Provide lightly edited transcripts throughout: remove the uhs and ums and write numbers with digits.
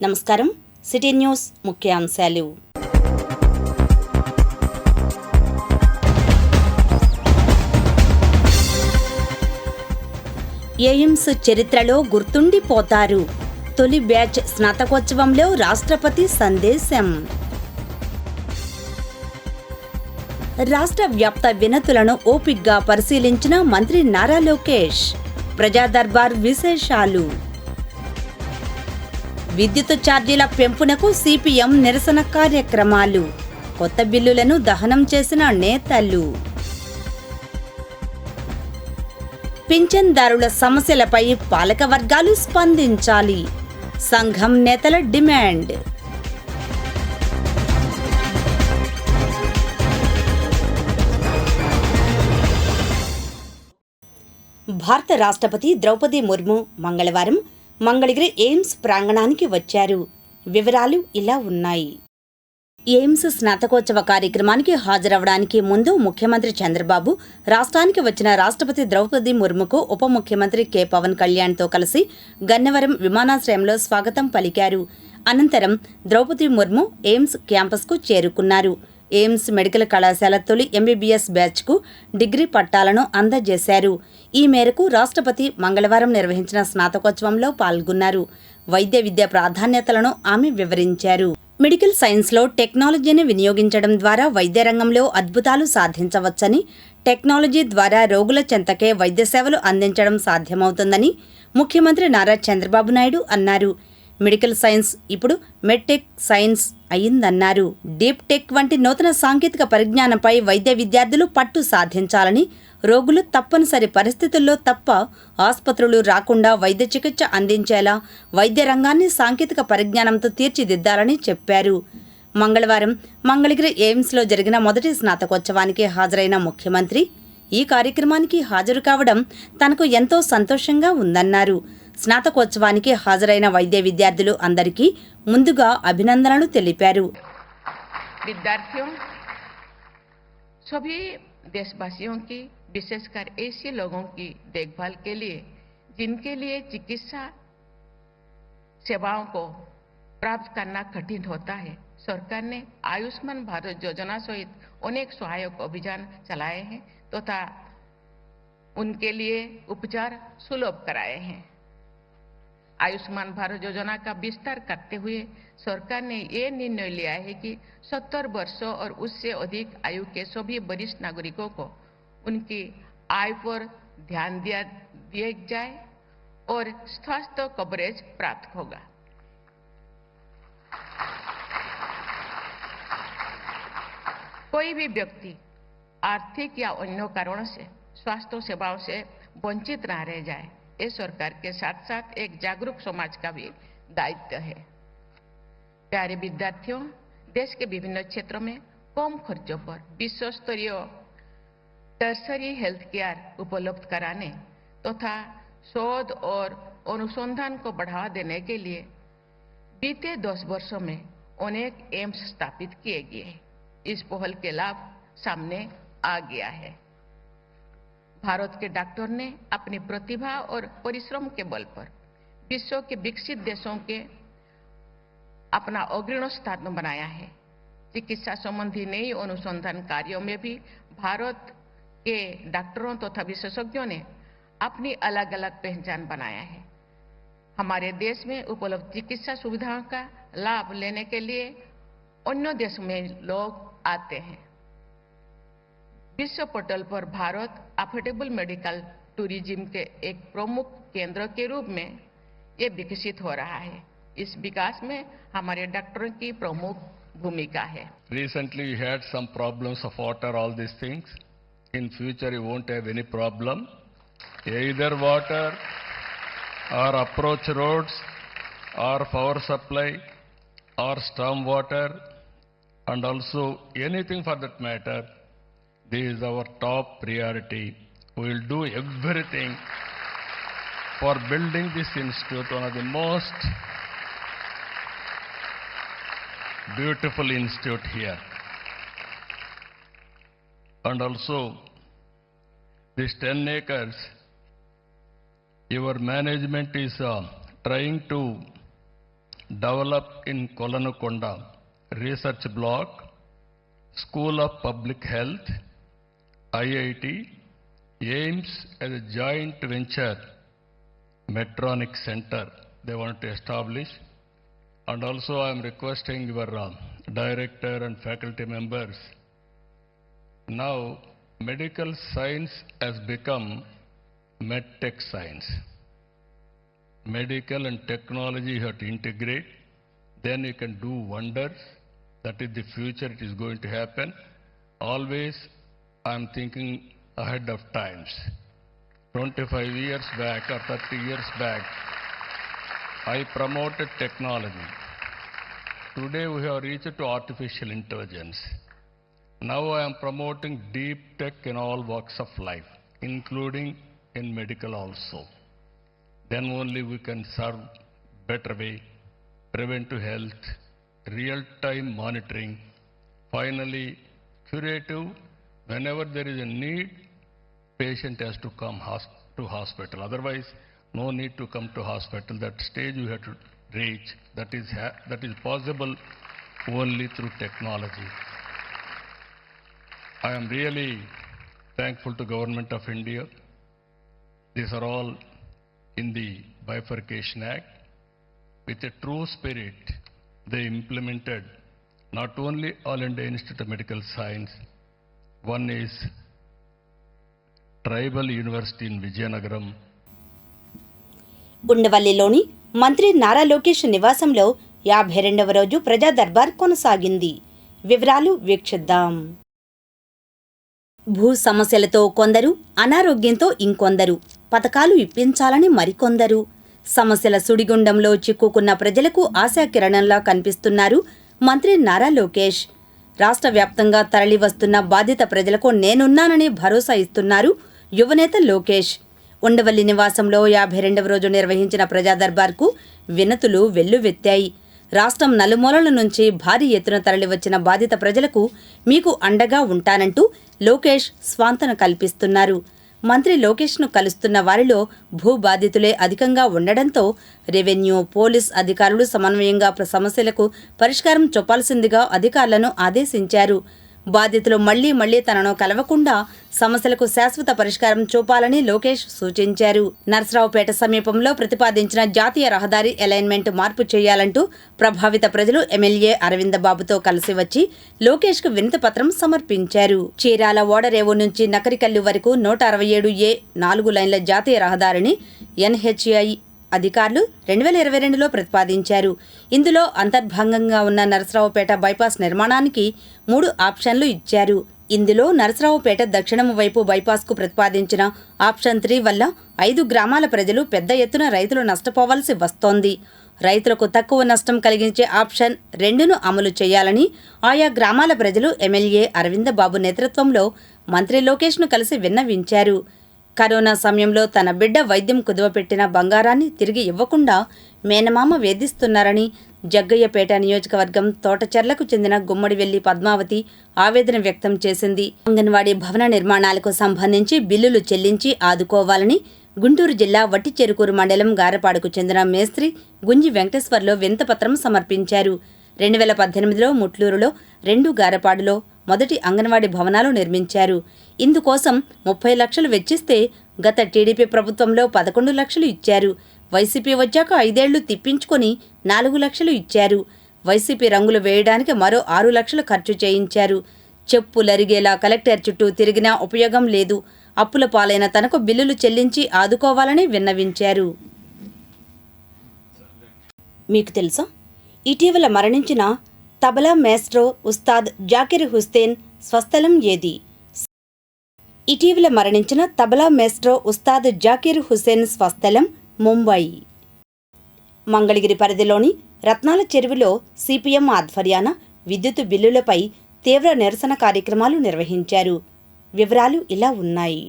నమస్కారం. City news ముఖ్యాంశాలు. AIIMS చరిత్రలో గుర్తుండిపోతారు. తొలి బ్యాచ్ స్నాతకోత్సవంలో రాష్ట్రపతి సందేశం. రాష్ట్ర వ్యాప్త వినతులను ఓపిగ్గా పరిశీలించిన మంత్రి నారా లోకేష్. ప్రజా దర్బార్ విశేషాలు. విద్యుత్ ఛార్జీల పెంపునకు సిపిఎం నిరసన కార్యక్రమాలు. కొత్త బిల్లులను దహనం చేసిన నేతలు. పింఛన్దారుల సమస్యలపై పాలక వర్గాలు స్పందించాలి. సంఘం నేతల డిమాండ్. భారత రాష్ట్రపతి ద్రౌపది ముర్ము మంగళవారం మంగళగిరి ఎయిమ్స్ ప్రాంగణానికి వచ్చారు. వివరాలు ఇలా ఉన్నాయి. ఎయిమ్స్ స్నాతకోత్సవ కార్యక్రమానికి హాజరవడానికి ముందు ముఖ్యమంత్రి చంద్రబాబు రాష్ట్రానికి వచ్చిన రాష్ట్రపతి ద్రౌపది ముర్ముకు ఉప ముఖ్యమంత్రి కె పవన్ కళ్యాణ్తో కలిసి గన్నవరం విమానాశ్రయంలో స్వాగతం పలికారు. అనంతరం ద్రౌపది ముర్ము ఎయిమ్స్ క్యాంపస్కు చేరుకున్నారు. ఎయిమ్స్ మెడికల్ కళాశాల తొలి ఎంబీబీఎస్ బ్యాచ్కు డిగ్రీ పట్టాలను అందజేశారు. ఈ మేరకు రాష్ట్రపతి మంగళవారం నిర్వహించిన స్నాతకోత్సవంలో పాల్గొన్నారు. వైద్య విద్య ప్రాధాన్యతలను ఆమె వివరించారు. మెడికల్ సైన్స్లో టెక్నాలజీని వినియోగించడం ద్వారా వైద్య రంగంలో అద్భుతాలు సాధించవచ్చని, టెక్నాలజీ ద్వారా రోగుల చెంతకే వైద్య సేవలు అందించడం సాధ్యమవుతుందని ముఖ్యమంత్రి నారా చంద్రబాబు నాయుడు అన్నారు. మెడికల్ సైన్స్ ఇప్పుడు మెడ్టెక్ సైన్స్ అయిందన్నారు. డీప్ టెక్ వంటి నూతన సాంకేతిక పరిజ్ఞానంపై వైద్య విద్యార్థులు పట్టు సాధించాలని, రోగులు తప్పనిసరి పరిస్థితుల్లో తప్ప ఆసుపత్రులు రాకుండా వైద్య చికిత్స అందించేలా వైద్య రంగాన్ని సాంకేతిక పరిజ్ఞానంతో తీర్చిదిద్దాలని చెప్పారు. మంగళవారం మంగళగిరి ఎయిమ్స్లో జరిగిన మొదటి స్నాతకోత్సవానికి హాజరైన ముఖ్యమంత్రి ఈ కార్యక్రమానికి హాజరు కావడం తనకు ఎంతో సంతోషంగా ఉందన్నారు. స్నాతకోత్సవానికి హాజరైన వైద్య విద్యార్థులు అందరికీ ముందుగా అభినందనలు తెలిపారు. सभी देशवासियों की, विशेषकर ऐसे लोगों की देखभाल के लिए जिनके लिए चिकित्सा सेवाओं को प्राप्त करना कठिन होता है, सरकार ने आयुष्मान भारत योजना सहित अनेक सहायक अभियान चलाए हैं तथा उनके लिए उपचार सुलभ कराए हैं. आयुष्मान भारत योजना का विस्तार करते हुए सरकार ने ये निर्णय लिया है कि 70 वर्षों और उससे अधिक आयु के सभी वरिष्ठ नागरिकों को उनकी आय पर ध्यान दिया जाए और स्वास्थ्य कवरेज प्राप्त होगा. कोई भी व्यक्ति आर्थिक या अन्य कारणों से स्वास्थ्य सेवाओं से वंचित न रह जाए, ये सरकार के साथ साथ एक जागरूक समाज का भी दायित्व है. प्यारे विद्यार्थियों, देश के विभिन्न क्षेत्रों में कम खर्चों पर विश्व स्तरीय टर्सरी हेल्थ केयर उपलब्ध कराने तथा शोध और अनुसंधान को बढ़ावा देने के लिए बीते 10 वर्षों में अनेक एम्स स्थापित किए गए हैं. इस पहल के लाभ सामने आ गया है. भारत के डॉक्टर ने अपनी प्रतिभा और परिश्रम के बल पर विश्व के विकसित देशों के अपना अग्रणी स्थान बनाया है. चिकित्सा संबंधी नई अनुसंधान कार्यों में भी भारत के डॉक्टरों तथा विशेषज्ञों ने अपनी अलग अलग पहचान बनाया है. हमारे देश में उपलब्ध चिकित्सा सुविधाओं का लाभ लेने के लिए अन्य देशों में लोग आते हैं. विश्व पटल पर भारत अफोर्डेबल मेडिकल टूरिज्म के एक प्रमुख केंद्र के रूप में ये विकसित हो रहा है. इस विकास में हमारे डॉक्टरों की प्रमुख भूमिका है. Recently you had some problems of water, all these things. In future you won't have any problem. Either water or approach roads or power supply or storm water and also anything for that matter. This is our top priority. We will do everything for building this institute, one of the most beautiful institute here. And also, this 10 acres, your management is trying to developed in Kolanakonda Research Block, School of Public Health, IIT, AIMS as a joint venture Medtronic Center they want to establish. And also I am requesting your director and faculty members. Now medical science has become medtech science. Medical and technology you have to integrate, then you can do wonders. That is the future, it is going to happen. Always I am thinking ahead of times. 25 years back or 30 years back, I promoted technology. Today we have reached to artificial intelligence. Now I am promoting deep tech in all walks of life, including in medical also. Then only we can serve better way, preventive health, real-time monitoring, finally curative. Whenever there is a need, patient has to come to hospital. Otherwise, no need to come to hospital. That stage you have to reach. That is possible only through technology. I am really thankful to Government of India. These are all in the Bifurcation Act. With a true spirit, they implemented not only All India Institute of Medical Science, one is Tribal University in Vijayanagaram. ఉండవల్లిలోని మంత్రి నారా లోకేష్ నివాసంలో 52వ రోజు ప్రజా దర్బార్ కొనసాగింది. వివరాలు వీక్షిద్దాం. భూ సమస్యలతో కొందరు, అనారోగ్యంతో ఇంకొందరు, పథకాలు ఇప్పించాలని మరికొందరు, సమస్యల సుడిగుండంలో చిక్కుకున్న ప్రజలకు ఆశాకిరణంలా కనిపిస్తున్నారు మంత్రి నారా లోకేష్. రాష్ట్ర వ్యాప్తంగా తరలివస్తున్న బాధిత ప్రజలకు నేనున్నానని భరోసా ఇస్తున్నారు యువనేత లోకేష్. ఉండవల్లి నివాసంలో 52వ రోజు నిర్వహించిన ప్రజా దర్బార్కు వినతులు వెల్లువెత్తాయి. రాష్ట్రం నలుమూలల నుంచి భారీ ఎత్తున తరలివచ్చిన బాధిత ప్రజలకు మీకు అండగా ఉంటానంటూ లోకేష్ స్వాంతన కల్పిస్తున్నారు. మంత్రి లోకేష్ను కలుస్తున్న వారిలో భూ బాధితులే అధికంగా ఉండడంతో రెవెన్యూ, పోలీస్ అధికారులు సమన్వయంగా సమస్యలకు పరిష్కారం చూపాల్సిందిగా అధికారులను ఆదేశించారు. బాధితులు మళ్లీ తనను కలవకుండా సమస్యలకు శాశ్వత పరిష్కారం చూపాలని లోకేష్ సూచించారు. నర్సరావుపేట సమీపంలో ప్రతిపాదించిన జాతీయ రహదారి అలైన్మెంట్ మార్పు చేయాలంటూ ప్రభావిత ప్రజలు ఎమ్మెల్యే అరవింద బాబుతో కలిసి వచ్చి లోకేష్కు వినతి పత్రం సమర్పించారు. చీరాల ఓడరేవు నుంచి నకరికల్లు వరకు 167A 4 లైన్ల జాతీయ రహదారిని NHAI అధికారులు 2022లో ప్రతిపాదించారు. ఇందులో అంతర్భాగంగా ఉన్న నరసరావుపేట బైపాస్ నిర్మాణానికి 3 ఆప్షన్లు ఇచ్చారు. ఇందులో నరసరావుపేట దక్షిణం వైపు బైపాస్కు ప్రతిపాదించిన ఆప్షన్ 3 వల్ల 5 గ్రామాల ప్రజలు పెద్ద ఎత్తున రైతులు నష్టపోవాల్సి వస్తోంది. రైతులకు తక్కువ నష్టం కలిగించే ఆప్షన్ 2ను అమలు చేయాలని ఆయా గ్రామాల ప్రజలు ఎమ్మెల్యే అరవింద బాబు నేతృత్వంలో మంత్రి లోకేష్ను కలిసి విన్నవించారు. కరోనా సమయంలో తన బిడ్డ వైద్యం కుదువపెట్టిన బంగారాన్ని తిరిగి ఇవ్వకుండా మేనమామ వేధిస్తున్నారని జగ్గయ్యపేట నియోజకవర్గం తోటచెర్లకు చెందిన గుమ్మడివెల్లి పద్మావతి ఆవేదన వ్యక్తం చేసింది. అంగన్వాడీ భవన నిర్మాణాలకు సంబంధించి బిల్లులు చెల్లించి ఆదుకోవాలని గుంటూరు జిల్లా వట్టిచెరుకూరు మండలం గారపాడుకు చెందిన మేస్త్రి గుంజి వెంకటేశ్వర్లో వినతిపత్రం సమర్పించారు. 2018లో ముట్లూరులో, 2 గారపాడులో మొదటి అంగన్వాడీ భవనాలు నిర్మించారు. ఇందుకోసం 30 లక్షలు వెచ్చిస్తే గత టీడీపీ ప్రభుత్వంలో 11 లక్షలు ఇచ్చారు. వైసీపీ వచ్చాక 5 ఏళ్లు తిప్పించుకొని 4 లక్షలు ఇచ్చారు. వైసీపీ రంగులు వేయడానికి మరో 6 లక్షలు ఖర్చు చేయించారు. చెప్పులరిగేలా కలెక్టర్ చుట్టూ తిరిగినా ఉపయోగం లేదు. అప్పుల పాలైన తనకు బిల్లులు చెల్లించి ఆదుకోవాలని విన్నవించారు. మీకు తెలుసా, ఇటీవల మరణించిన తబలా మేస్ట్రో ఉస్తాద్ జాకిర్ హుస్సేన్ స్వస్థలం ఏది? ఇటీవల మరణించిన తబలా మేస్ట్రో ఉస్తాద్ జాకిర్ హుస్సేన్ స్వస్థలం ముంబై. మంగళగిరి పరిధిలోని రత్నాల చెరువులో సిపిఎం ఆధ్వర్యాన విద్యుత్ బిల్లులపై తీవ్ర నిరసన కార్యక్రమాలు నిర్వహించారు. వివరాలు ఇలా ఉన్నాయి.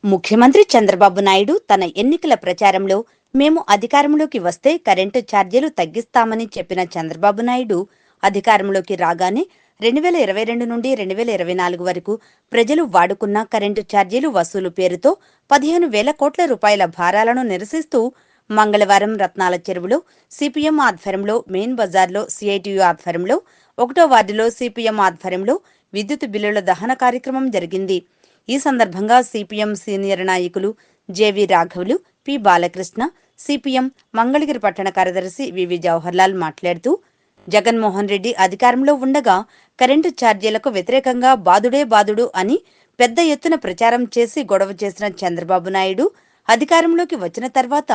ముఖ్యమంత్రి చంద్రబాబు నాయుడు తన ఎన్నికల ప్రచారంలో మేము అధికారంలోకి వస్తే కరెంటు ఛార్జీలు తగ్గిస్తామని చెప్పిన చంద్రబాబు నాయుడు అధికారంలోకి రాగానే 2022 నుండి 2024 వరకు ప్రజలు వాడుకున్న కరెంటు ఛార్జీలు వసూలు పేరుతో 15,000 కోట్ల రూపాయల భారాలను నిరసిస్తూ మంగళవారం రత్నాల చెరువులో సిపిఎం ఆధ్వర్యంలో మెయిన్ బజార్లో సిఐటియు ఆధ్వర్యంలో 1వ వార్డులో సిపిఎం ఆధ్వర్యంలో విద్యుత్ బిల్లుల దహన కార్యక్రమం జరిగింది. ఈ సందర్భంగా సిపిఎం సీనియర్ నాయకులు జేవి రాఘవులు, పి బాలకృష్ణ, సిపిఎం మంగళగిరి పట్టణ కార్యదర్శి వివి జవహర్లాల్ మాట్లాడుతూ జగన్మోహన్ రెడ్డి అధికారంలో ఉండగా కరెంటు ఛార్జీలకు వ్యతిరేకంగా బాదుడే బాదుడు అని పెద్ద ఎత్తున ప్రచారం చేసి గొడవ చేసిన చంద్రబాబు నాయుడు అధికారంలోకి వచ్చిన తర్వాత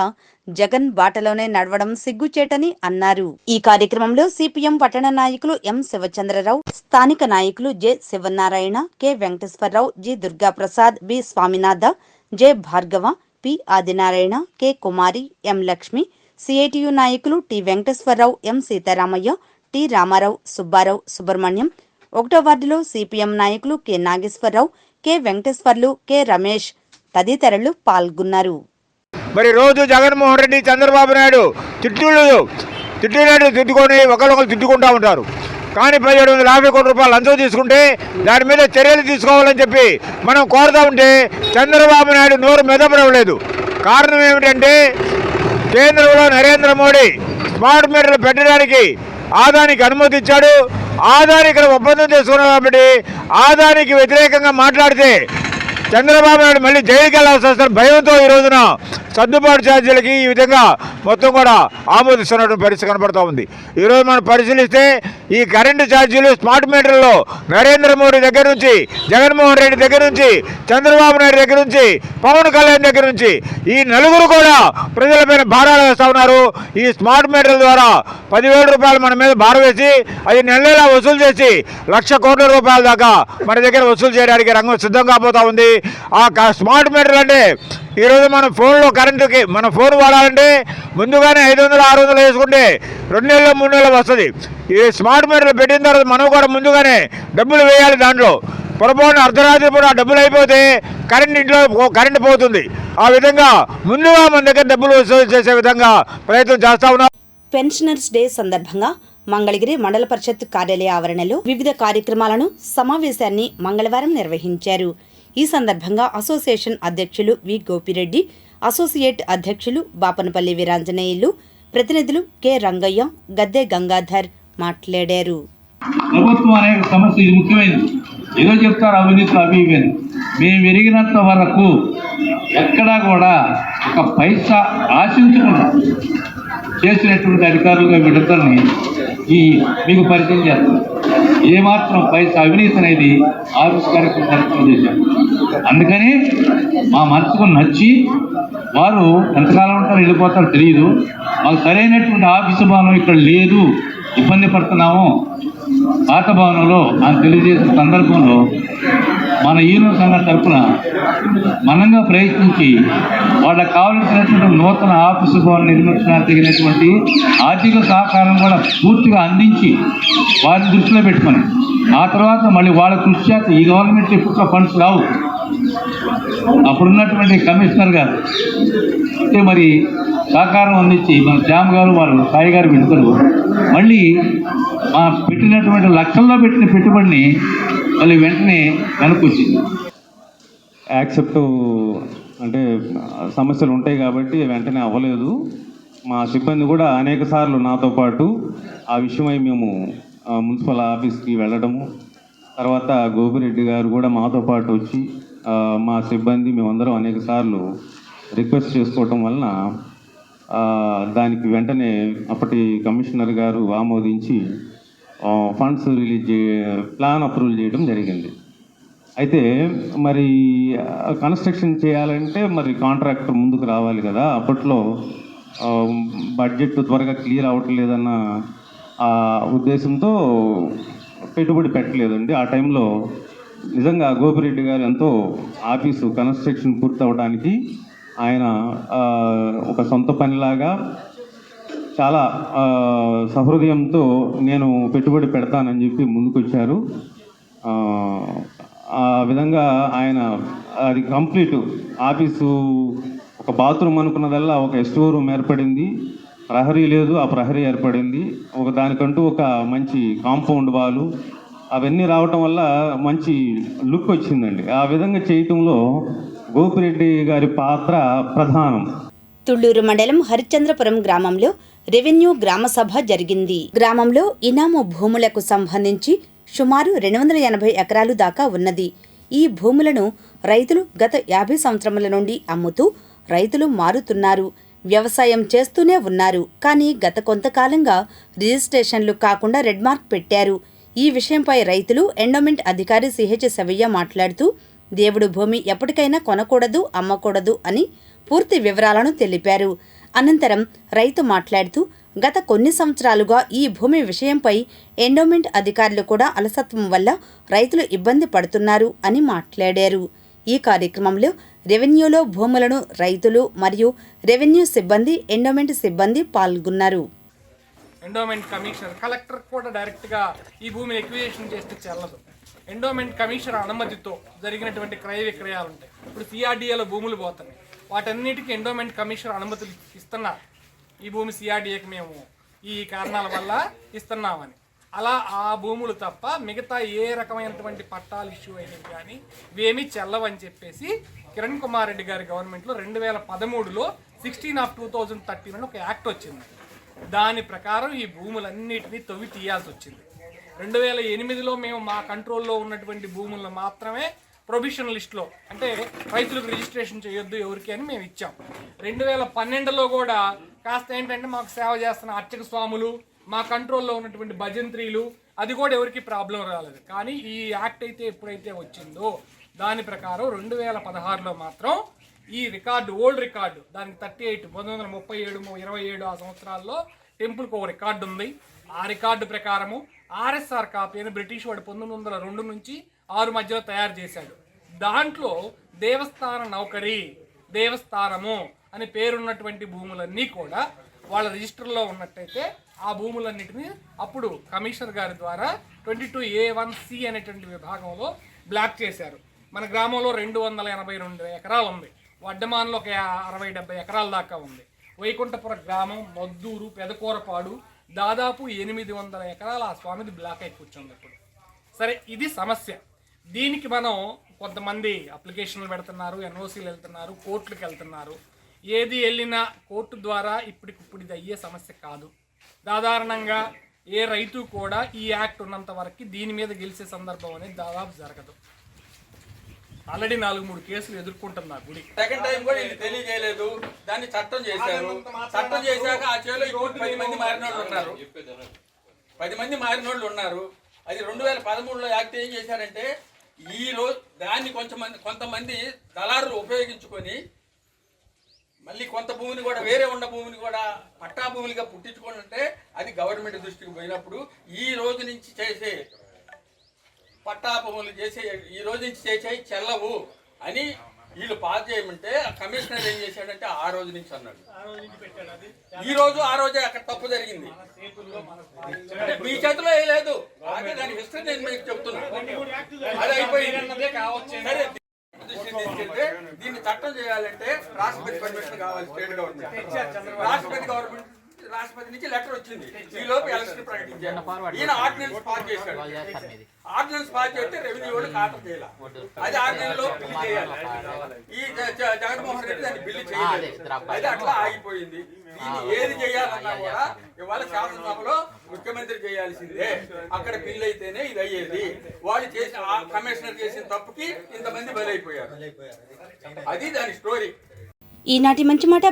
జగన్ బాటలోనే నడవడం సిగ్గుచేటని అన్నారు. ఈ కార్యక్రమంలో సిపిఎం పట్టణ నాయకులు ఎం శివచంద్రరావు, స్థానిక నాయకులు J Sivanarayana, K Venkateswararao, G Durgaprasad, B Swaminatha, J Bhargava, P Adinarayana, K Kumari, M Lakshmi, CITU నాయకులు T Venkateswararao, M Seetharamaiah, T Ramarao, Subbarao, Subrahmanyam, 1వ వార్డులో సిపిఎం నాయకులు K Nageswararao, K Venkateswarlu, K Ramesh తదితరులు పాల్గొన్నారు. మరి రోజు జగన్మోహన్ రెడ్డి, చంద్రబాబు నాయుడు తిట్టుకొని ఒకరికొకరు తిట్టుకుంటూ ఉంటారు. కానీ 1750 కోట్ల రూపాయలు లంచం తీసుకుంటే దాని మీద చర్యలు తీసుకోవాలని చెప్పి మనం కోరుతూ ఉంటే చంద్రబాబు నాయుడు నోరు మెదపడలేదు. కారణం ఏమిటంటే కేంద్రంలో నరేంద్ర మోడీ స్మార్ట్ మీటర్లు పెట్టడానికి ఆదానికి అనుమతి ఇచ్చాడు. ఆదాని ఇక్కడ ఒప్పందం చేసుకున్నాడు కాబట్టి ఆదానికి వ్యతిరేకంగా మాట్లాడితే చంద్రబాబు నాయుడు మళ్ళీ జైలుకి వెళ్ళాల్సి వస్తారు. భయంతో ఈ రోజున సర్దుబాటు ఛార్జీలకి ఈ విధంగా మొత్తం కూడా ఆమోదిస్తున్నటువంటి పరిస్థితి కనపడుతూ ఉంది. ఈరోజు మనం పరిశీలిస్తే ఈ కరెంటు ఛార్జీలు స్మార్ట్ మీటర్లో నరేంద్ర మోడీ దగ్గర నుంచి, జగన్మోహన్ రెడ్డి దగ్గర నుంచి, చంద్రబాబు నాయుడు దగ్గర నుంచి, పవన్ కళ్యాణ్ దగ్గర నుంచి ఈ నలుగురు కూడా ప్రజలపైన భారాలు వేస్తూ ఉన్నారు. ఈ స్మార్ట్ మీటర్ల ద్వారా 10,000 రూపాయలు మన మీద భారం వేసి అది నెలలా వసూలు చేసి 1,00,000 కోట్ల రూపాయల దాకా మన దగ్గర వసూలు చేయడానికి రంగం సిద్ధం కాబోతా ఉంది. ఆ స్మార్ట్ మీటర్లు అంటే ఈరోజు మన ఫోన్లో కరెంటుకి మన ఫోన్ వాడాలంటే ముందుగానే 500-600 వేసుకుంటే 2 నెలలు 3 నెలలు వస్తుంది. ఈ స్మార్ట్ మీటర్లు పెట్టిన తర్వాత మనం కూడా ముందుగానే డబ్బులు వేయాలి. దాంట్లో పొరపాటున అర్ధరాత్రి పూట డబ్బులు అయిపోతే ఇంట్లో కరెంటు పోతుంది. ఆ విధంగా ముందుగా మన దగ్గర డబ్బులు వసూలు చేసే విధంగా ప్రయత్నం చేస్తా ఉన్నాం. పెన్షనర్స్ డే సందర్భంగా మంగళగిరి మండల పరిషత్ కార్యాలయ ఆవరణలో వివిధ కార్యక్రమాలను సమావేశాన్ని మంగళవారం నిర్వహించారు. ఈ సందర్భంగా అసోసియేషన్ అధ్యక్షులు వి గోపిరెడ్డి, అసోసియేట్ అధ్యక్షులు బాపనపల్లి వీరాంజనేయులు, ప్రతినిధులు కె రంగయ్య, గద్దె గంగాధర్ మాట్లాడారు. ప్రభుత్వం అనే సమస్య ఇది ముఖ్యమైనది. ఏదో చెప్తారు అవినీతులు అవి ఇవి. మేము ఎరిగినంత వరకు ఎక్కడా కూడా ఒక పైసా ఆశించకుండా చేసినటువంటి అధికారులుగా వీళ్ళిద్దరిని మీకు పరిచయం చేస్తాం. ఏమాత్రం పైసా అవినీతి అనేది ఆఫీస్ కార్యక్రమం పరిచయం చేశాం. అందుకని మా మనసుకు నచ్చి వారు ఎంతకాలం ఉంటారో వెళ్ళిపోతారో తెలియదు. మాకు సరైనటువంటి ఆఫీసు భవనం ఇక్కడ లేదు, ఇబ్బంది పడుతున్నాము పాత భవనంలో అని తెలియజేసిన సందర్భంలో మన యూనియన్ సంఘం తరఫున మనంగా ప్రయత్నించి వాళ్ళకు కావలసినటువంటి నూతన ఆఫీసు భవనం నిర్మించడానికి తగినటువంటి ఆర్థిక సహకారం కూడా పూర్తిగా అందించి వారిని దృష్టిలో పెట్టుకొని ఆ తర్వాత మళ్ళీ వాళ్ళ కృషి చేత ఈ గవర్నమెంట్ ఎప్పుడు ఫండ్స్ రావు. అప్పుడున్నటువంటి కమిషనర్ గారు అంటే మరి సహకారం అందించి మన శ్యామ్ గారు, వారు సాయి గారు పెడతారు. మళ్ళీ మా పెట్టినటువంటి లక్షల్లో పెట్టిన పెట్టుబడిని మళ్ళీ వెంటనే వెనక్కి వచ్చింది. యాక్సెప్ట్ అంటే సమస్యలు ఉంటాయి కాబట్టి వెంటనే అవ్వలేదు. మా సిబ్బంది కూడా అనేక సార్లు నాతో పాటు ఆ విషయమై మేము మున్సిపల్ ఆఫీస్కి వెళ్ళడము, తర్వాత గోపిరెడ్డి గారు కూడా మాతో పాటు వచ్చి మా సిబ్బంది మేమందరం అనేక సార్లు రిక్వెస్ట్ చేసుకోవటం వలన దానికి వెంటనే అప్పటి కమిషనర్ గారు ఆమోదించి ఫండ్స్ ప్లాన్ అప్రూవల్ చేయడం జరిగింది. అయితే మరి కన్స్ట్రక్షన్ చేయాలంటే మరి కాంట్రాక్టర్ ముందుకు రావాలి కదా. అప్పట్లో బడ్జెట్ త్వరగా క్లియర్ అవ్వట్లేదన్న ఉద్దేశంతో పెట్టుబడి పెట్టలేదండి. ఆ టైంలో నిజంగా గోపిరెడ్డి గారు ఎంతో ఆఫీసు కన్స్ట్రక్షన్ పూర్తి అవ్వడానికి ఆయన ఒక సొంత పనిలాగా చాలా సహృదయంతో నేను పెట్టుబడి పెడతానని చెప్పి ముందుకొచ్చారు. ఆ విధంగా ఆయన అది కంప్లీట్ ఆఫీసు ఒక బాత్రూమ్ అనుకున్నదల్లా ఒక స్టోర్ రూమ్ ఏర్పడింది. ప్రహరీ లేదు, ఆ ప్రహరీ ఏర్పడింది. ఒక దానికంటూ ఒక మంచి కాంపౌండ్ వాలు అవన్నీ రావటం వల్ల మంచి లుక్ వచ్చిందండి. ఆ విధంగా చేయటంలో గోపిరెడ్డి గారి పాత్ర ప్రధానం. తుళ్లూరు మండలం హరిశ్చంద్రపురం గ్రామంలో రెవెన్యూ గ్రామ సభ జరిగింది. గ్రామంలో ఇనాము భూములకు సంబంధించి సుమారు 280 ఎకరాలు దాకా ఉన్నది. ఈ భూములను రైతులు గత 50 సంవత్సరముల నుండి అమ్ముతూ రైతులు మారుతున్నారు. వ్యవసాయం చేస్తూనే ఉన్నారు. కానీ గత కొంతకాలంగా రిజిస్ట్రేషన్లు కాకుండా రెడ్ మార్క్ పెట్టారు. ఈ విషయంపై రైతులు ఎండోమెంట్ అధికారి సిహెచ్ శవయ్య మాట్లాడుతూ దేవుడు భూమి ఎప్పటికైనా కొనకూడదు, అమ్మకూడదు అని పూర్తి వివరాలను తెలిపారు. అనంతరం రైతు మాట్లాడుతూ గత కొన్ని సంవత్సరాలుగా ఈ భూమి విషయంపై ఎండోమెంట్ అధికారులు కూడా అలసత్వం వల్ల రైతులు ఇబ్బంది పడుతున్నారు అని మాట్లాడారు. ఈ కార్యక్రమంలో రెవెన్యూలో భూములను రైతులు మరియు రెవెన్యూ సిబ్బంది, ఎండోమెంట్ సిబ్బంది పాల్గొన్నారు. ఎండోమెంట్ కమిషనర్ కలెక్టర్ కూడా డైరెక్ట్గా ఈ భూమిని ఎక్విజిషన్ చేస్తే చెల్లదు. ఎండోమెంట్ కమిషనర్ అనుమతితో జరిగినటువంటి క్రయ విక్రయాలు ఉంటాయి. ఇప్పుడు సిఆర్డీఏలో భూములు పోతున్నాయి. వాటన్నిటికీ ఎండోమెంట్ కమిషనర్ అనుమతులు ఇస్తున్నారు. ఈ భూమి సిఆర్డీఏకి మేము ఈ కారణాల వల్ల ఇస్తున్నామని. అలా ఆ భూములు తప్ప మిగతా ఏ రకమైనటువంటి పట్టాలు ఇష్యూ అయినవి కానీ ఇవేమీ చెల్లవని చెప్పేసి కిరణ్ కుమార్ రెడ్డి గారి గవర్నమెంట్లో 2013లో 16/2013 అని ఒక యాక్ట్ వచ్చింది. దాని ప్రకారం ఈ భూములన్నిటినీ తవ్వి తీయాల్సి వచ్చింది. 2008లో మేము మా కంట్రోల్లో ఉన్నటువంటి భూములను మాత్రమే ప్రొవిషన్ లిస్ట్లో, అంటే రైతులకు రిజిస్ట్రేషన్ చేయొద్దు ఎవరికి అని మేము ఇచ్చాం. 2012లో కూడా కాస్త ఏంటంటే మాకు సేవ చేస్తున్న అర్చక స్వాములు, మా కంట్రోల్లో ఉన్నటువంటి భజంత్రీలు, అది కూడా ఎవరికి ప్రాబ్లం రాలేదు. కానీ ఈ యాక్ట్ అయితే ఎప్పుడైతే వచ్చిందో దాని ప్రకారం 2016లో మాత్రం ఈ రికార్డు, ఓల్డ్ రికార్డు, దానికి 38 1937 27 ఆ సంవత్సరాల్లో టెంపుల్కి ఒక రికార్డు ఉంది. ఆ రికార్డు ప్రకారము ఆర్ఎస్ఆర్ కాపీ అని బ్రిటిష్ వాడు 1902 నుంచి 6 మధ్యలో తయారు చేశాడు. దాంట్లో దేవస్థాన నౌకరీ, దేవస్థానము అని పేరున్నటువంటి భూములన్నీ కూడా వాళ్ళ రిజిస్టర్లో ఉన్నట్టయితే ఆ భూములన్నిటిని అప్పుడు కమిషనర్ గారి ద్వారా 22A1C అనేటువంటి విభాగంలో బ్లాక్ చేశారు. మన గ్రామంలో 282 ఎకరాలు ఉంది. వడ్డమాన్లో ఒక 60-70 ఎకరాల దాకా ఉంది. వైకుంఠపుర గ్రామం, మద్దూరు, పెదకూరపాడు దాదాపు 800 ఎకరాలు ఆ స్వామిది బ్లాక్ అయి కూర్చుంది ఇప్పుడు. సరే, ఇది సమస్య. దీనికి మనం కొంతమంది అప్లికేషన్లు పెడుతున్నారు, ఎన్ఓసీలు వెళ్తున్నారు, కోర్టులకు వెళ్తున్నారు. ఏది వెళ్ళినా కోర్టు ద్వారా ఇప్పటికిప్పుడు ఇది అయ్యే సమస్య కాదు. సాధారణంగా ఏ రైతు కూడా ఈ యాక్ట్ ఉన్నంత వరకు దీని మీద గెలిచే సందర్భం అనేది దాదాపు జరగదు. ఆల్రెడీ 4-3 కేసులు ఎదుర్కొంటున్నా గుడి. సెకండ్ టైం కూడా వీళ్ళు తెలియజేయలేదు. దాన్ని చట్టం చేశారు. చట్టం చేశాక ఆ చేలో 10 మంది మారినోళ్ళు ఉన్నారు. 10 మంది మారినోళ్ళు ఉన్నారు. అది 2013లో యాక్ట్ ఏం చేశారంటే ఈ రోజు దాన్ని కొంతమంది దళారులు ఉపయోగించుకొని మళ్ళీ కొంత భూమిని కూడా, వేరే ఉన్న భూమిని కూడా పట్టా భూములుగా పుట్టించుకుంటే అది గవర్నమెంట్ దృష్టికి పోయినప్పుడు ఈ రోజు నుంచి చేసే పట్టా భూములు చేసే, ఈ రోజు నుంచి చేసే చెల్లవు అని వీళ్ళు పాస్ చేయమంటే కమిషనర్ ఏం చేశాడంటే ఆ రోజు నుంచి అన్నాడు. ఆ రోజే అక్కడ తప్పు జరిగింది. అంటే మీ చేతిలో ఏ లేదు. అదే దాని హిస్టరీ నేను మీకు చెప్తున్నా. అది అయిపోయింది. సరే, తీసుకెళ్తే దీన్ని చట్టం చేయాలంటే రాష్ట్రపతి పర్మిషన్ కావాలి. స్టేట్ గవర్నమెంట్ రాష్ట్రపతి నుంచి లెటర్ వచ్చింది. ఈ లోపు ఎలక్షన్ ప్రకటించారు. ఈయన ఆర్డినెన్స్ పాస్ చేశాడు. ఆర్డినెన్స్ పాస్ చేస్తే రెవెన్యూ వాళ్ళు ఖాతం చేయాలి. అది 6 నెలల్లో బిల్లు చేయాలి. ఈ జగన్మోహన్ రెడ్డి దాన్ని బిల్లు చేయలేదు. అది అట్లా ఆగిపోయింది. దీన్ని ఏది చేయాలన్నా కూడా ఇవాళ శాసనసభలో ముఖ్యమంత్రి చేయాల్సిందే. అక్కడ బిల్లు అయితేనే ఇది అయ్యేది. వాళ్ళు చేసిన కమిషనర్ చేసిన తప్పుకి ఇంతమంది బలైపోయారు. అది దాని స్టోరీ. ఈనాటి మంచి మాట.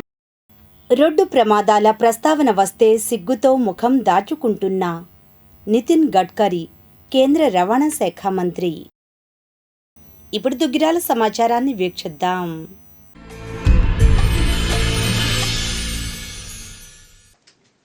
రోడ్డు ప్రమాదాల ప్రస్తావన వస్తే సిగ్గుతో ముఖం దాచుకుంటున్న నితిన్ గడ్కరీ, కేంద్ర రవాణా శాఖ మంత్రి. ఇప్పుడు దుగ్గిరాల సమాచారాన్ని వీక్షిద్దాం.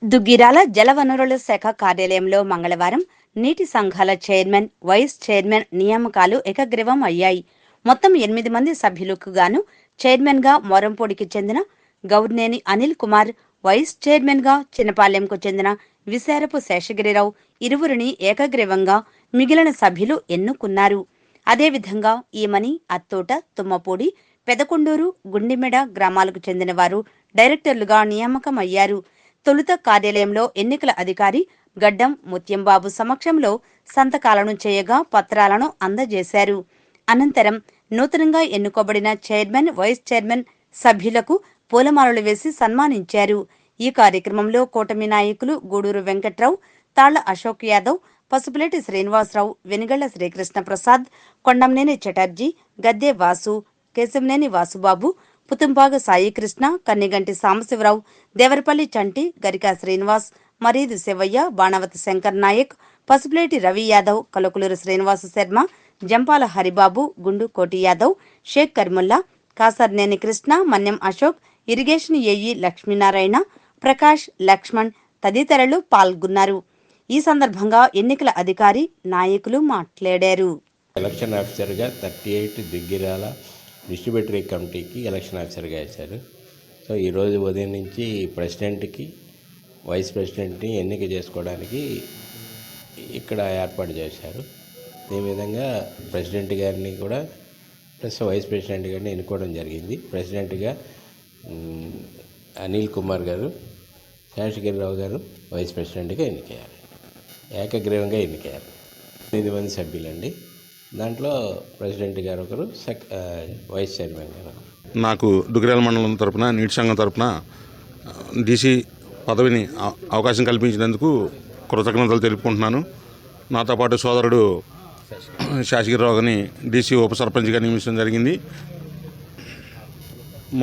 దుగ్గిరాల జలవనరుల శాఖ కార్యాలయంలో మంగళవారం నీటి సంఘాల చైర్మన్, వైస్ చైర్మన్ నియామకాలు ఏకగ్రీవం అయ్యాయి. మొత్తం 8 మంది సభ్యులకు గాను చైర్మన్గా మోరంపూడికి చెందిన గౌర్నేని అనిల్ కుమార్, వైస్ చైర్మన్గా చిన్నపాలెంకు చెందిన విశారపు శేషగిరిరావు ఇరువురిని ఏకగ్రీవంగా మిగిలిన సభ్యులు ఎన్నుకున్నారు. అదేవిధంగా ఈమని, అత్తోట, తుమ్మపూడి, పెదకొండూరు, గుండిమెడ గ్రామాలకు చెందిన వారు డైరెక్టర్లుగా నియామకమయ్యారు. తొలుత కార్యాలయంలో ఎన్నికల అధికారి గడ్డం ముత్యంబాబు సమక్షంలో సంతకాలను చేయగా పత్రాలను అందజేశారు. అనంతరం నూతనంగా ఎన్నుకోబడిన చైర్మన్, వైస్ చైర్మన్ సభ్యులకు పూలమాలలు వేసి సన్మానించారు. ఈ కార్యక్రమంలో కూటమి నాయకులు గూడూరు వెంకట్రావు, తాళ్ల అశోక్ యాదవ్, పసుపులేటి శ్రీనివాసరావు, వెనుగళ్ల శ్రీకృష్ణ ప్రసాద్, కొండంనేని చటర్జీ, గద్దె వాసు, కేశంనేని వాసుబాబు, పుతుంబాగ సాయికృష్ణ, కన్నిగంటి సాంబశివరావు, దేవరపల్లి చంటి, గరికా శ్రీనివాస్, మరీదు శివయ్య, బాణవతి శంకర్ నాయక్, పసుపులేటి రవి యాదవ్, కలకులూరు శ్రీనివాస శర్మ, జంపాల హరిబాబు, గుండు కోటి యాదవ్, షేక్ కర్ముల్లా, కాసర్నేని కృష్ణ, మన్యం అశోక్, ఇరిగేషన్ ఏఈ లక్ష్మీనారాయణ, ప్రకాష్, లక్ష్మణ్ తదితరులు పాల్గొన్నారు. ఈ సందర్భంగా ఎన్నికల అధికారి, నాయకులు మాట్లాడారు. ఎలక్షన్ ఆఫీసర్గా 38 దిగ్గిరాల డిస్ట్రిబ్యూటరీ కమిటీకి ఎలక్షన్ ఆఫీసర్గా వేశారు. సో ఈరోజు ఉదయం నుంచి ప్రెసిడెంట్కి, వైస్ ప్రెసిడెంట్ని ఎన్నిక చేసుకోవడానికి ఇక్కడ ఏర్పాటు చేశారు. ఈ విధంగా ప్రెసిడెంట్ గారిని కూడా ప్లస్ వైస్ ప్రెసిడెంట్ గారిని ఎన్నుకోవడం జరిగింది. ప్రెసిడెంట్గా అనిల్ కుమార్ గారు, శేషగిరిరావు గారు వైస్ ప్రెసిడెంట్గా ఎన్నికయ్యారు. ఏకగ్రీవంగా ఎన్నికయ్యారు. 8 మంది సభ్యులండి. దాంట్లో ప్రెసిడెంట్ గారు ఒకరు, వైస్ చైర్మన్ గారు. నాకు దుగ్గిరాల మండలం తరపున, నీటి సంఘం తరపున డీసీ పదవిని అవకాశం కల్పించినందుకు కృతజ్ఞతలు తెలుపుకుంటున్నాను. నాతో పాటు సోదరుడు శేషగిరిరావు గారిని డీసీ ఉప సర్పంచ్గా నియమించడం జరిగింది.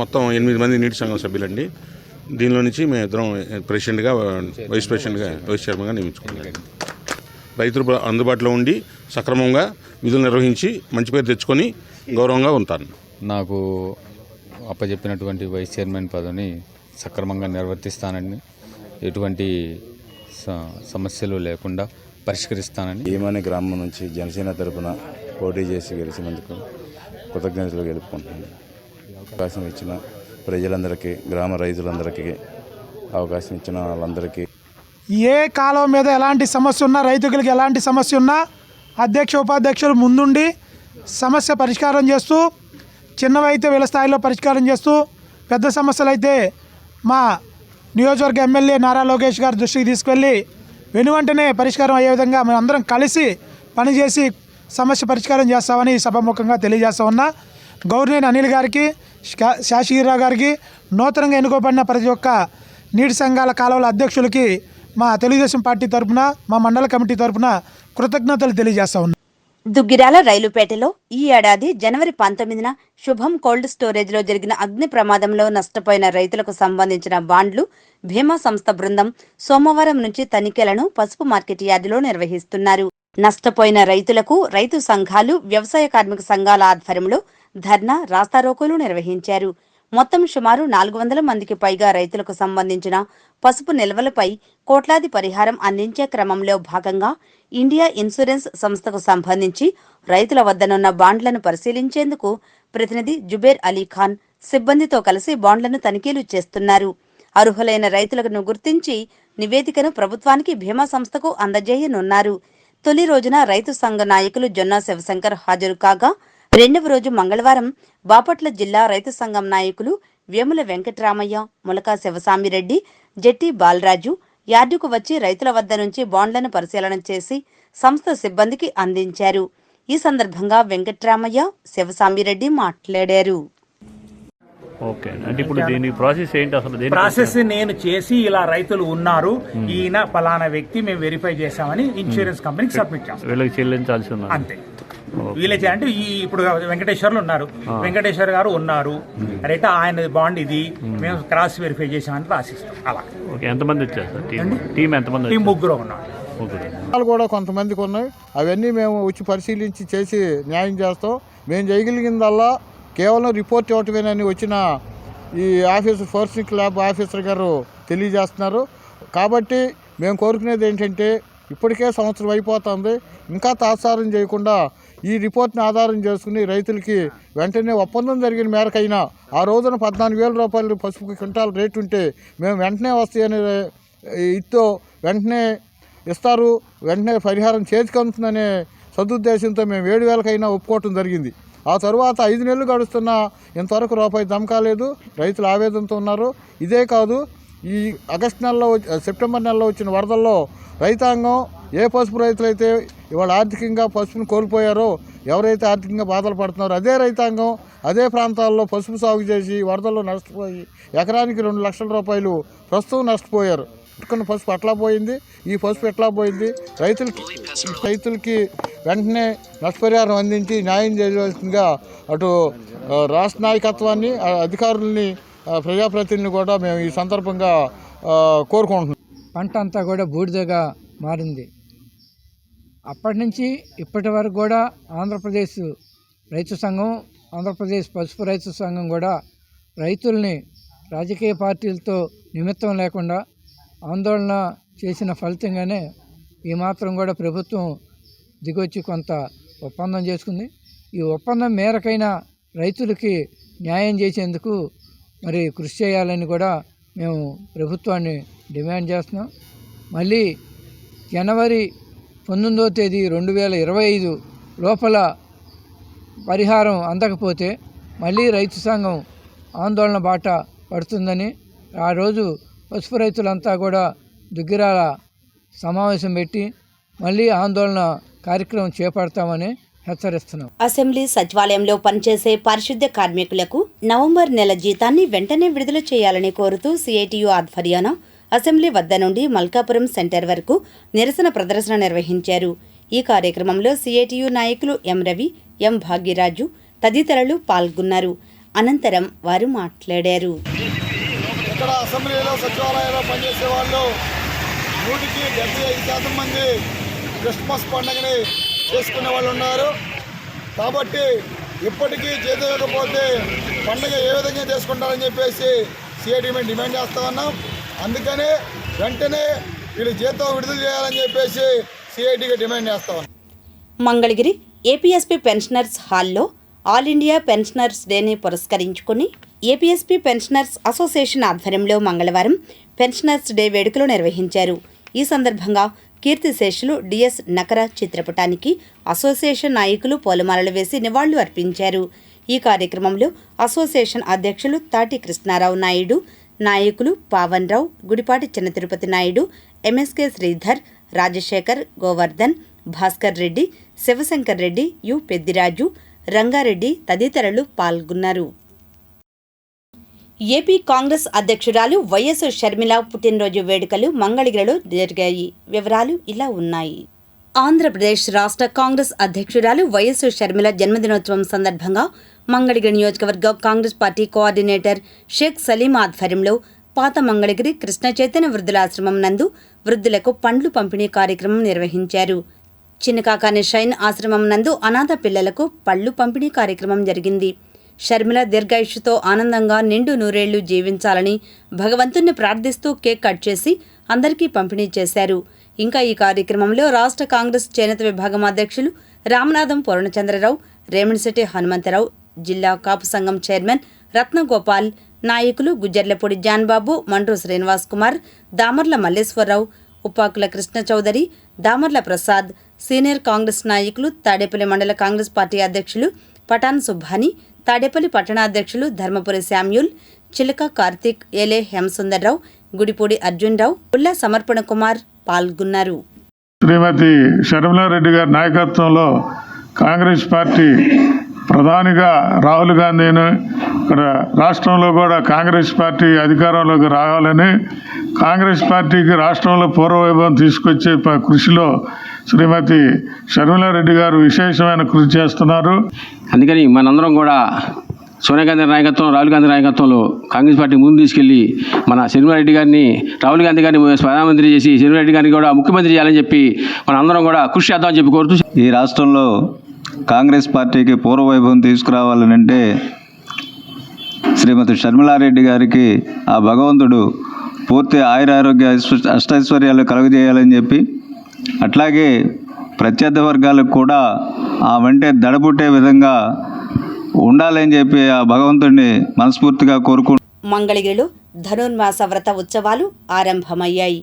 మొత్తం 8 మంది నీటి సంఘం సభ్యులండి. దీనిలో నుంచి మేము ఇద్దరం ప్రెసిడెంట్గా, వైస్ ప్రెసిడెంట్గా, వైస్ చైర్మన్గా నియమించుకున్నాం. రైతులు అందుబాటులో ఉండి సక్రమంగా విధులు నిర్వహించి మంచి పేరు తెచ్చుకొని గౌరవంగా ఉంటాను. నాకు అప్పచెప్పినటువంటి వైస్ చైర్మన్ పదవిని సక్రమంగా నిర్వర్తిస్తానని, ఎటువంటి సమస్యలు లేకుండా పరిష్కరిస్తానని. ఈమాని గ్రామం నుంచి జనసేన తరపున పోటీ చేసి గెలిచినందుకు కృతజ్ఞతలు తెలుపుకుంటున్నాను. అవకాశం ఇచ్చిన ప్రజలందరికీ, గ్రామ రైతులందరికీ, అవకాశం ఇచ్చిన వాళ్ళందరికీ, ఏ కాలం మీద ఎలాంటి సమస్య ఉన్నా, రైతులకు ఎలాంటి సమస్య ఉన్నా అధ్యక్ష, ఉపాధ్యక్షులు ముందుండి సమస్య పరిష్కారం చేస్తూ, చిన్నవైతే వీళ్ళ స్థాయిలో పరిష్కారం చేస్తూ, పెద్ద సమస్యలు అయితే మా నియోజకవర్గ ఎమ్మెల్యే నారా లోకేష్ గారి దృష్టికి తీసుకెళ్ళి వెనువెంటనే పరిష్కారం అయ్యే విధంగా మేము అందరం కలిసి పనిచేసి సమస్య పరిష్కారం చేస్తామని సభాముఖంగా తెలియజేస్తా ఉన్నా. గౌరవనీయ అనిల్ గారికి, శేషగిరిరావు గారికి, నూతనంగా ఎన్నుకోబడిన ప్రతి ఒక్క నీటి సంఘాల కాలువల అధ్యక్షులకి మా తెలుగుదేశం పార్టీ తరఫున, మా మండల కమిటీ తరఫున కృతజ్ఞతలు తెలియజేస్తా ఉన్నాం. దుగ్గిరాల రైలుపేటలో ఈ ఏడాది జనవరి 19న శుభం కోల్డ్ స్టోరేజ్లో జరిగిన అగ్ని ప్రమాదంలో నష్టపోయిన రైతులకు సంబంధించిన బాండ్లు భీమా సంస్థ బృందం సోమవారం నుంచి తనిఖీలను పసుపు మార్కెట్ యార్డులో నిర్వహిస్తున్నారు. నష్టపోయిన రైతులకు రైతు సంఘాలు, వ్యవసాయ కార్మిక సంఘాల ఆధ్వర్యంలో ధర్నా, రాస్తారోకోలు నిర్వహించారు. మొత్తం సుమారు 400 మందికి పైగా రైతులకు సంబంధించిన పసుపు నిల్వలపై కోట్లాది పరిహారం అందించే క్రమంలో భాగంగా ఇండియా ఇన్సూరెన్స్ సంస్థకు సంబంధించి రైతుల వద్దనున్న బాండ్లను పరిశీలించేందుకు ప్రతినిధి జుబేర్ అలీఖాన్ సిబ్బందితో కలిసి బాండ్లను తనిఖీలు చేస్తున్నారు. అర్హులైన రైతులను గుర్తించి నివేదికను ప్రభుత్వానికి భీమా సంస్థకు అందజేయనున్నారు. తొలి రోజున రైతు సంఘ నాయకులు జొన్నా శివశంకర్ హాజరు కాగా, రెండవ రోజు మంగళవారం బాపట్ల జిల్లా రైతు సంఘం నాయకులు వేముల వెంకటరామయ్య, ములకా శివసామిరెడ్డి, జెట్టి బాలరాజు యార్డుకు వచ్చి రైతుల వద్ద నుంచి బాండ్లను పరిశీలన చేసి సంస్థ సిబ్బందికి అందించారు. ఈ సందర్భంగా వెంకటరామయ్య, శివసామిరెడ్డి మాట్లాడారు. ఓకే, అంటే ఇప్పుడు దీని ప్రాసెస్ ఏంటి అసలు? ప్రాసెస్ నేను చేసి ఇలా రైతులు ఉన్నారు, ఈయన పలానా వ్యక్తి మేము వెరిఫై చేశామని ఇన్సూరెన్స్ కంపెనీకి సబ్మిట్ చేస్తాం. వీళ్ళకి చెల్లించాల్సి ఉంది అంతే. వీళ్ళకి అంటే ఇప్పుడు వెంకటేశ్వర్లు ఉన్నారు, వెంకటేశ్వర్ గారు ఉన్నారు, రైట్ ఆయన బాండ్ ఇది మేము క్రాస్ వెరిఫై చేసామని రాసిస్తాం. అలా. ఓకే, ఎంతమంది వచ్చారు? టీం ఎంతమంది? టీం 3 ఉన్నారు. కూడా కొంతమందికి ఉన్నాయి. అవన్నీ మేము వచ్చి పరిశీలించి చేసి న్యాయం చేస్తాం. మేము చేయగలిగిందల్లా కేవలం రిపోర్ట్ ఇవ్వటమేనని వచ్చిన ఈ ఆఫీసర్, ఫోరెన్సిక్ ల్యాబ్ ఆఫీసర్ గారు తెలియజేస్తున్నారు. కాబట్టి మేము కోరుకునేది ఏంటంటే, ఇప్పటికే సంవత్సరం అయిపోతుంది, ఇంకా తాత్సారం చేయకుండా ఈ రిపోర్ట్ని ఆధారం చేసుకుని రైతులకి వెంటనే ఒప్పందం జరిగిన మేరకైనా ఆ రోజున 14,000 రూపాయలు పసుపు క్వింటాల్ రేటు ఉంటే మేము వెంటనే వస్తాయనే ఇతో వెంటనే ఇస్తారు, వెంటనే పరిహారం చేతికి అందుతుందనే సదుద్దేశంతో మేము 7,000కైనా ఒప్పుకోవటం జరిగింది. ఆ తర్వాత 5 నెలలు గడుస్తున్నా ఇంతవరకు రూపాయి దమ్ కాలేదు. రైతులు ఆవేదనతో ఉన్నారు. ఇదే కాదు, ఈ సెప్టెంబర్ నెలలో వచ్చిన వరదల్లో రైతాంగం ఏ పసుపు రైతులైతే ఇవాళ ఆర్థికంగా పసుపును కోల్పోయారో ఎవరైతే ఆర్థికంగా బాధలు పడుతున్నారో అదే రైతాంగం అదే ప్రాంతాల్లో పసుపు సాగు చేసి వరదల్లో నష్టపోయి ఎకరానికి 2 లక్షల రూపాయలు ప్రస్తుతం నష్టపోయారు. పెట్టుకున్న పసుపు అట్లా పోయింది, ఈ పసుపు ఎట్లా పోయింది. రైతులకి వెంటనే నష్టపరిహారం అందించి న్యాయం చేయవలసిందిగా అటు రాష్ట్ర నాయకత్వాన్ని, అధికారుల్ని, ప్రజాప్రతినిధులను కూడా మేము ఈ సందర్భంగా కోరుకుంటున్నాం. పంట అంతా కూడా బూడిదగా మారింది. అప్పటి నుంచి ఇప్పటి వరకు కూడా ఆంధ్రప్రదేశ్ రైతు సంఘం, ఆంధ్రప్రదేశ్ పసుపు రైతు సంఘం కూడా రైతుల్ని రాజకీయ పార్టీలతో నిమిత్తం లేకుండా ఆందోళన చేసిన ఫలితంగానే ఈ మాత్రం కూడా ప్రభుత్వం దిగొచ్చి కొంత ఒప్పందం చేసుకుంది. ఈ ఒప్పందం మేరకైనా రైతులకి న్యాయం చేసేందుకు మరి కృషి చేయాలని కూడా మేము ప్రభుత్వాన్ని డిమాండ్ చేస్తున్నాం. మళ్ళీ జనవరి 19వ తేదీ 2025 లోపల పరిహారం అందకపోతే మళ్ళీ రైతు సంఘం ఆందోళన బాట పడుతుందని, ఆ రోజు పసుపు రైతులంతా కూడా దుగ్గిరాల సమావేశం పెట్టి మళ్ళీ ఆందోళన కార్యక్రమం చేపడతామని హెచ్చరిస్తున్నాం. అసెంబ్లీ సచివాలయంలో పనిచేసే పారిశుద్ధ్య కార్మికులకు నవంబర్ నెల జీతాన్ని వెంటనే విడుదల చేయాలని కోరుతూ సిఐటియు ఆధ్వర్యాన అసెంబ్లీ వద్ద నుండి మల్కాపురం సెంటర్ వరకు నిరసన ప్రదర్శన నిర్వహించారు. ఈ కార్యక్రమంలో సిఐటియు నాయకులు ఎం రవి, ఎం భాగ్యరాజు తదితరులు పాల్గొన్నారు. అనంతరం వారు మాట్లాడారు. ఇక్కడ అసెంబ్లీలో సచివాలయంలో పనిచేసే వాళ్ళు 75% మంది క్రిస్మస్ పండుగని చేసుకునే వాళ్ళు ఉన్నారు. కాబట్టి ఇప్పటికీ జీతం ఇవ్వకపోతే పండుగ ఏ విధంగా చేసుకుంటారని చెప్పేసి సిఐటి మేము డిమాండ్ చేస్తా ఉన్నాం. అందుకనే వెంటనే వీళ్ళు జీతం విడుదల చేయాలని చెప్పేసి సిఐటిగా డిమాండ్ చేస్తా ఉన్నాం. మంగళగిరి ఏపీఎస్పీ పెన్షనర్స్ హాల్లో ఆల్ ఇండియా పెన్షనర్స్ డేని పురస్కరించుకుని ఏపీఎస్పీ పెన్షనర్స్ అసోసియేషన్ ఆధ్వర్యంలో మంగళవారం పెన్షనర్స్ డే వేడుకలు నిర్వహించారు. ఈ సందర్భంగా కీర్తిశేషులు డిఎస్ నకర చిత్రపటానికి అసోసియేషన్ నాయకులు పూలమాలలు వేసి నివాళులు అర్పించారు. ఈ కార్యక్రమంలో అసోసియేషన్ అధ్యక్షులు తాటి కృష్ణారావు నాయుడు, నాయకులు పావన్ రావు, గుడిపాటి చిన్న తిరుపతి నాయుడు, ఎంఎస్కే శ్రీధర్, రాజశేఖర్, గోవర్ధన్, భాస్కర్ రెడ్డి, శివశంకర్ రెడ్డి, యు పెద్దిరాజు, రంగారెడ్డి తదితరులు పాల్గొన్నారు. ఏపీ కాంగ్రెస్ అధ్యక్షురాలు వైఎస్ షర్మిల పుట్టినరోజు వేడుకలు మంగళగిరిలో జరిగాయి. వివరాలు ఇలా ఉన్నాయి. ఆంధ్రప్రదేశ్ రాష్ట్ర కాంగ్రెస్ అధ్యక్షురాలు వైఎస్ షర్మిల జన్మదినోత్సవం సందర్భంగా మంగళగిరి నియోజకవర్గ కాంగ్రెస్ పార్టీ కోఆర్డినేటర్ షేక్ సలీం ఆధ్వర్యంలో పాత మంగళగిరి కృష్ణ చైతన్య వృద్ధులాశ్రమం నందు వృద్ధులకు పండ్లు పంపిణీ కార్యక్రమం నిర్వహించారు. చిన్నకాకాని షైన్ ఆశ్రమం నందు అనాథ పిల్లలకు పళ్లు పంపిణీ కార్యక్రమం జరిగింది. షర్మిల దీర్ఘాయుష్తో ఆనందంగా నిండు నూరేళ్లు జీవించాలని భగవంతుణ్ణి ప్రార్థిస్తూ కేక్ కట్ చేసి అందరికీ పంపిణీ చేశారు. ఇంకా ఈ కార్యక్రమంలో రాష్ట్ర కాంగ్రెస్ చేనేత విభాగం అధ్యక్షులు రామనాథం పూర్ణచంద్రరావు, రేమణశెట్టి హనుమంతరావు, జిల్లా కాపు సంఘం చైర్మన్ రత్నగోపాల్, నాయకులు గుజ్జర్లపూడి జాన్బాబు, మండ్రు శ్రీనివాస్ కుమార్, దామర్ల మల్లేశ్వరరావు, ఉపాకుల కృష్ణ చౌదరి, దామర్ల ప్రసాద్, సీనియర్ కాంగ్రెస్ నాయకులు తాడేపల్లి మండల కాంగ్రెస్ పార్టీ అధ్యక్షులు పఠాన్ సుబ్బాని, తాడేపల్లి పట్టణాధ్యక్షులు ధర్మపురి శామ్యూల్, చిలక కార్తీక్, ఏలే హేమసుందర్రావు, గుడిపూడి అర్జున్రావు, ఉల్లా సమర్పణ కుమార్ పాల్గొన్నారు. శ్రీమతి షర్మిలారెడ్డి గారి నాయకత్వంలో కాంగ్రెస్ పార్టీ ప్రధానిగా రాహుల్ గాంధీని ఇక్కడ రాష్ట్రంలో కూడా కాంగ్రెస్ పార్టీ అధికారంలోకి రావాలని, కాంగ్రెస్ పార్టీకి రాష్ట్రంలో పూర్వవైభవం తీసుకొచ్చే కృషిలో శ్రీమతి షర్మిలారెడ్డి గారు విశేషమైన కృషి చేస్తున్నారు. అందుకని మనందరం కూడా సోనియా గాంధీ నాయకత్వం, రాహుల్ గాంధీ నాయకత్వంలో కాంగ్రెస్ పార్టీ ముందు తీసుకెళ్లి మన షర్మిలారెడ్డి గారిని, రాహుల్ గాంధీ గారిని ప్రధానమంత్రి చేసి షర్మిలారెడ్డి గారిని కూడా ముఖ్యమంత్రి చేయాలని చెప్పి మనందరం కూడా కృషి చేద్దామని చెప్పి కోరుతూ, ఈ రాష్ట్రంలో కాంగ్రెస్ పార్టీకి పూర్వవైభవం తీసుకురావాలనంటే శ్రీమతి షర్మిలారెడ్డి గారికి ఆ భగవంతుడు పూర్తి ఆయురారోగ్య అష్టైశ్వర్యాలు కలుగజేయాలని చెప్పి, అట్లాగే ప్రత్యర్థ వర్గాలకు కూడా ఆ వెంటే దడబుట్టే విధంగా ఉండాలని చెప్పి ఆ భగవంతుడిని మనస్ఫూర్తిగా కోరుకుంటున్నాను. మంగళగిరిలో ధనుర్మాస వ్రత ఉత్సవాలు ఆరంభమయ్యాయి.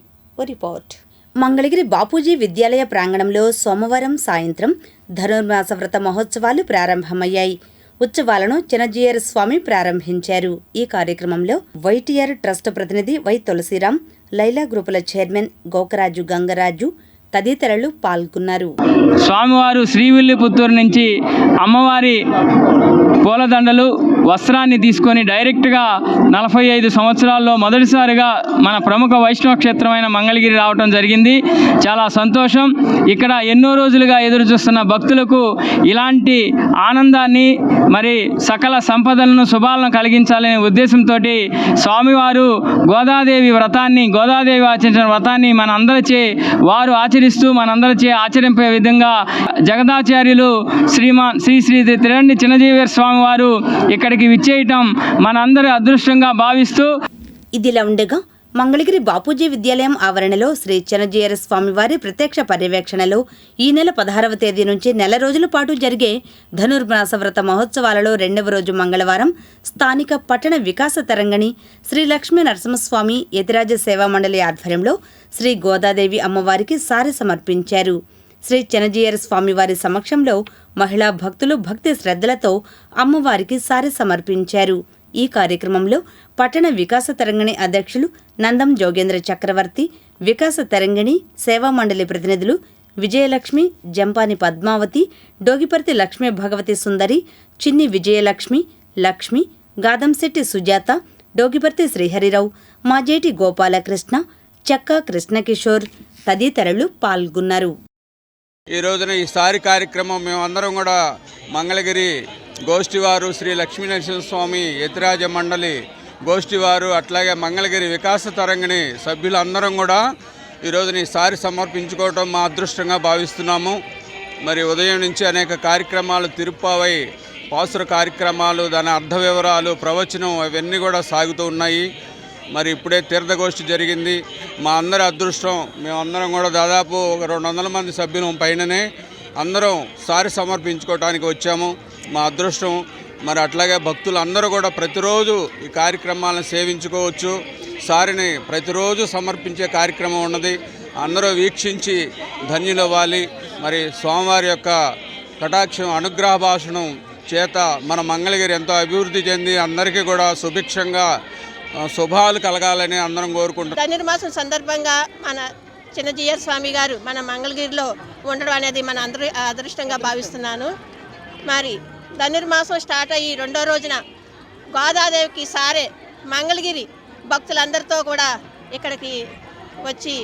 రిపోర్ట్. మంగళగిరి బాపూజీ విద్యాలయ ప్రాంగణంలో సోమవారం సాయంత్రం ధనుర్మాస వ్రత మహోత్సవాలు ప్రారంభమయ్యాయి. ఉత్సవాలను చినజీయర్ స్వామి ప్రారంభించారు. ఈ కార్యక్రమంలో వైటీఆర్ ట్రస్ట్ ప్రతినిధి వై తులసిరాం, లైలా గ్రూపుల చైర్మన్ గోకరాజు గంగరాజు, తదితరులు పాల్గొన్నారు. స్వామివారు శ్రీవిల్లిపుత్తూరు నుంచి అమ్మవారి పూలదండలు వస్త్రాన్ని తీసుకొని డైరెక్ట్గా 45 సంవత్సరాల్లో మొదటిసారిగా మన ప్రముఖ వైష్ణవ క్షేత్రమైన మంగళగిరి రావటం జరిగింది. చాలా సంతోషం. ఇక్కడ ఎన్నో రోజులుగా ఎదురు చూస్తున్న భక్తులకు ఇలాంటి ఆనందాన్ని మరి సకల సంపదలను శుభాలను కలిగించాలనే ఉద్దేశంతో స్వామివారు గోదాదేవి ఆచరించిన వ్రతాన్ని మనందరిచే వారు ఆచరిస్తూ మనందరిచే ఆచరింపే విధంగా జగదాచార్యులు శ్రీ తిరండి చిన్నజీవేశ్వర స్వామి వారు ఇక్కడికి విచ్చేయటం మనందరి అదృష్టంగా భావిస్తూ. ఇదిలా ఉండగా మంగళగిరి బాపూజీ విద్యాలయం ఆవరణలో శ్రీ చిన్నజీయర స్వామివారి ప్రత్యక్ష పర్యవేక్షణలో ఈ నెల 16వ తేదీ నుంచి నెల రోజుల పాటు జరిగే ధనుర్మాస వ్రత మహోత్సవాలలో 2వ రోజు మంగళవారం స్థానిక పట్టణ వికాస తరంగిణి శ్రీ లక్ష్మీ నరసింహస్వామి యతిరాజ సేవా మండలి ఆధ్వర్యంలో శ్రీ గోదాదేవి అమ్మవారికి సారె సమర్పించారు. శ్రీ చిన్నజీయర స్వామివారి సమక్షంలో మహిళా భక్తులు భక్తి శ్రద్ధలతో అమ్మవారికి సారె సమర్పించారు. ఈ కార్యక్రమంలో పట్టణ వికాస తరంగిణి అధ్యక్షులు నందం జోగేంద్ర చక్రవర్తి, వికాస తరంగిణి సేవా మండలి ప్రతినిధులు విజయలక్ష్మి, జంపాని పద్మావతి, డోగిపర్తి లక్ష్మీ భగవతి సుందరి, చిన్ని విజయలక్ష్మి, లక్ష్మి, గాదంశెట్టి సుజాత, డోగిపర్తి శ్రీహరిరావు, మాజేటి గోపాలకృష్ణ, చక్కా కృష్ణకిషోర్ తదితరులు పాల్గొన్నారు. ఈ రోజున ఈసారి కార్యక్రమం మేమందరం కూడా మంగళగిరి గోష్ఠివారు శ్రీ లక్ష్మీ నరసింహస్వామి యతిరాజ మండలి గోష్ఠివారు అట్లాగే మంగళగిరి వికాస తరంగిణి సభ్యులందరం కూడా ఈరోజున ఈసారి సమర్పించుకోవటం మా అదృష్టంగా భావిస్తున్నాము. మరి ఉదయం నుంచి అనేక కార్యక్రమాలు తిరుప్పావై పాసుర కార్యక్రమాలు, దాని అర్థ వివరాలు, ప్రవచనం అవన్నీ కూడా సాగుతూ ఉన్నాయి. మరి ఇప్పుడే తీర్థగోష్ఠి జరిగింది. మా అందరి అదృష్టం, మేమందరం కూడా దాదాపు ఒక 200 మంది సభ్యులు పైననే అందరం సారి సమర్పించుకోవడానికి వచ్చాము. మా అదృష్టం. మరి అట్లాగే భక్తులు అందరూ కూడా ప్రతిరోజు ఈ కార్యక్రమాలను సేవించుకోవచ్చు. సారిని ప్రతిరోజు సమర్పించే కార్యక్రమం ఉన్నది. అందరూ వీక్షించి ధన్యులవ్వాలి. మరి స్వామివారి యొక్క కటాక్షం అనుగ్రహ భాషణం చేత మన మంగళగిరి ఎంతో అభివృద్ధి చెంది అందరికీ కూడా సుభిక్షంగా శుభాలు కలగాలని అందరం కోరుకుంటున్నాం. ధనుర్మాసం సందర్భంగా మన చిన్నజీయర్ స్వామి గారు మన మంగళగిరిలో ఉండడం అనేది మన అందరి అదృష్టంగా భావిస్తున్నాను. మరి ధనుర్మాసం స్టార్ట్ అయ్యి 2వ రోజున గోదాదేవికి సారే మంగళగిరి భక్తులందరితో కూడా ఇక్కడికి వచ్చి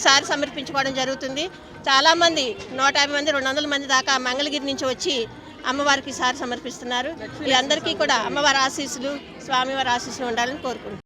సారి సమర్పించుకోవడం జరుగుతుంది. చాలామంది 150 మంది 200 మంది దాకా మంగళగిరి నుంచి వచ్చి అమ్మవారికి సారి సమర్పిస్తున్నారు. ఈ అందరికీ కూడా అమ్మవారి ఆశీస్సులు, స్వామివారి ఆశీస్సులు ఉండాలని కోరుకుంటున్నాను.